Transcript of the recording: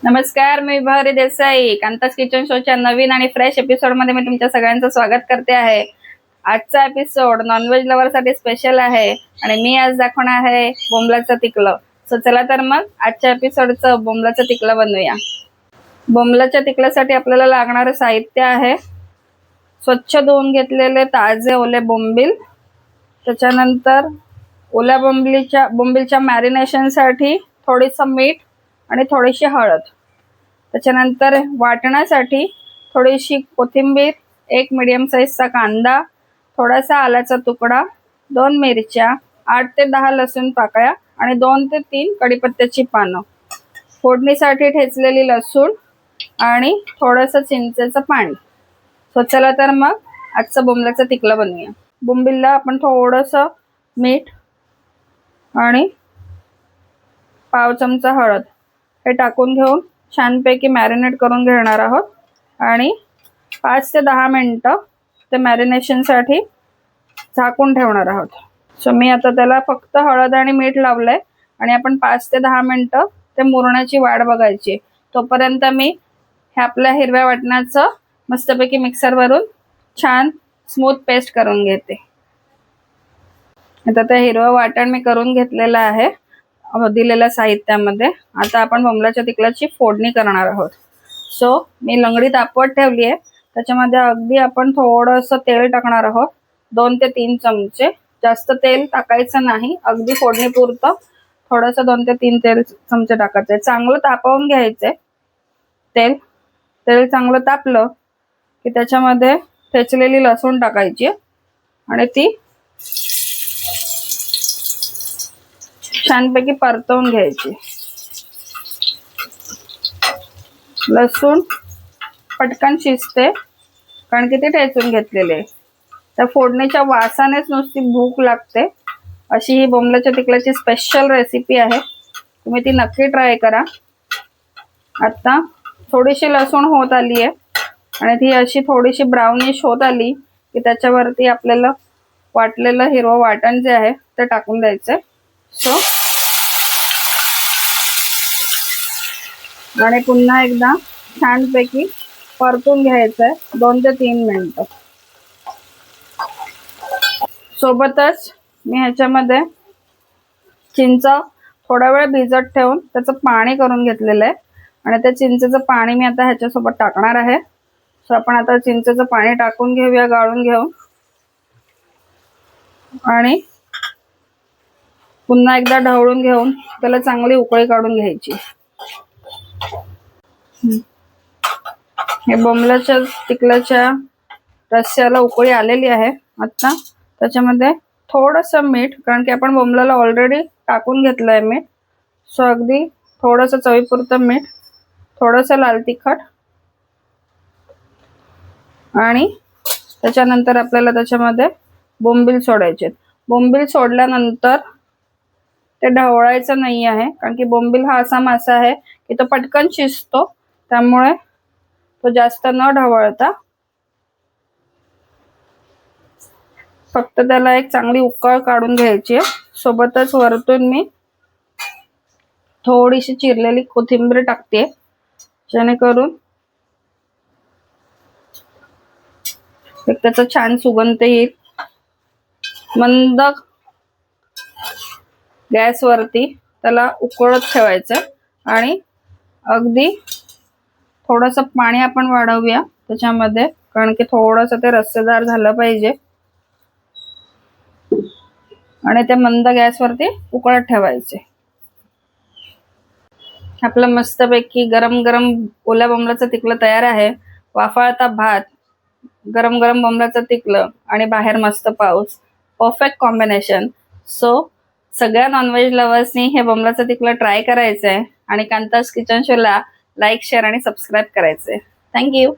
नमस्कार, मी विभावरी देसाई. कांतास किचन शोच्या नवीन आणि फ्रेश एपिसोड मध्ये मी तुमच्या सगळ्यांचं स्वागत करते आहे. आजचा एपिसोड नॉनव्हेज लवर साठी स्पेशल आहे आणि मी आज दाखवणार आहे बोंबलाचं तिकलं. सो चला तर मग आजच्या एपिसोडचं बोंबलाचं तिकलं बनवूया. बोंबलाच्या तिकल्यासाठी आपल्याला लागणारे साहित्य आहे स्वच्छ धुवून घेतलेले ताजे ओले बोंबील, त्याच्यानंतर ओल्या बोंबीलच्या मॅरिनेशनसाठी थोडंसं मीठ आणि थोडीशी हळद, त्याच्यानंतर वाटण्यासाठी थोडीशी कोथिंबीर, एक मीडियम साईजचा कांदा, थोडासा आल्याचा तुकडा, 2 मिरच्या, 8 ते 10 लसूण पाकळ्या आणि 2 ते 3 कढीपत्त्याची पानं, फोडणीसाठी ठेचलेली लसूण आणि थोडंसं चिंचेचं पाणी. सो चला तर मग आजचं बोंबलाचं तिकलं बनवूया. बोंबीलला आपण थोडंसं मीठ आणि पाव चमचा हळद हे टाकून घेऊन छानपैकी मॅरिनेट करून घेणार आहोत आणि 5 ते 10 मिनिटं ते मॅरिनेशनसाठी झाकून ठेवणार आहोत. सो मी आता त्याला फक्त हळद आणि मीठ लावलंय आणि आपण 5 ते 10 मिनिटं ते मुरण्याची वाट बघायची. तोपर्यंत मी हे आपल्या हिरव्या वाटणाचं मस्तपैकी मिक्सरवरून छान स्मूथ पेस्ट करून घेते. आता ते हिरवं वाटण मी करून घेतलेलं आहे दिलेल्या साहित्यामध्ये. आता आपण बोंबलाच्या तिकल्याची फोडणी करणार आहोत. सो मी लंगडी तापवत ठेवली आहे, त्याच्यामध्ये अगदी आपण थोडंसं तेल टाकणार आहोत, 2 ते 3 चमचे. जास्त तेल टाकायचं नाही, अगदी फोडणीपुरतं थोडंसं 2 ते 3 चमचे टाकायचे. चांगलं तापवून घ्यायचंय तेल. तेल चांगलं तापलं की त्याच्यामध्ये ठेचलेली लसूण टाकायची आणि ती छानपैकी परतवून घ्यायची. लसूण पटकन शिजते कारण की ती ठेचून घेतलेली. त्या फोडणीच्या वासानेच नुसती भूक लागते. अशी ही बोंबलाच्या तिकल्याची स्पेशल रेसिपी आहे, तुम्ही ती नक्की ट्राय करा. आता थोडीशी लसूण होत आली आहे आणि ती अशी थोडीशी ब्राउनिश होत आली की त्याच्यावरती आपल्याला वाटलेलं हिरवं वाटण जे आहे ते टाकून द्यायचंय. सो आणि पुन्हा एकदा छानपैकी परतून घ्यायचंय 2 ते 3 मिनिटं. सोबतच मी ह्याच्यामध्ये चिंच थोडा वेळ भिजत ठेवून त्याचं पाणी करून घेतलेलं आहे आणि त्या चिंचेचं पाणी मी आता ह्याच्यासोबत टाकणार आहे. सो आपण आता चिंचेचं पाणी टाकून घेऊया, गाळून घेऊन, आणि पुन्हा एकदा ढवळून घेऊन त्याला चांगली उकळी काढून घ्यायची. हे बोंबलाच्या तिकल्याच्या रस्स्याला उकळी आलेली आहे. आता त्याच्यामध्ये थोडंसं मीठ, कारण की आपण बोंबलाला ऑलरेडी टाकून घेतलंय मीठ. सो अगदी थोडंसं चवीपुरतं मीठ, थोडंसं लाल तिखट, आणि त्याच्यानंतर आपल्याला त्याच्यामध्ये बोंबील सोडायचे. बोंबील सोडल्यानंतर ते ढवळायचं नाही आहे, कारण की बोंबील हा असा मासा आहे की तो पटकन शिजतो, त्यामुळे तो जास्त न ढवळता फक्त त्याला एक चांगली उकळ काढून घ्यायची आहे. सोबतच वरतून मी थोडीशी चिरलेली कोथिंबीर टाकते, जेणेकरून त्याचा छान सुगंध येईल. मंद गॅसवरती त्याला उकळत ठेवायचं आणि अगदी थोडंसं पाणी आपण वाढवूया त्याच्यामध्ये, कारण की थोडंसं ते रस्सेदार झालं पाहिजे, आणि ते मंद गॅसवरती उकळत ठेवायचे. आपलं मस्तपैकी गरम गरम ओल्या बोंबलाचं तिकलं तयार आहे. वाफाळता भात, गरम गरम बोंबलाचं तिकलं आणि बाहेर मस्त पाऊस, परफेक्ट कॉम्बिनेशन. सो सगळ्या नॉनव्हेज लवर्सनी हे बोंबलाचं तिकलं ट्राय करायचंय आणि कांतास किचन शोला लाईक, शेअर आणि सबस्क्राईब करायचंय. थँक्यू.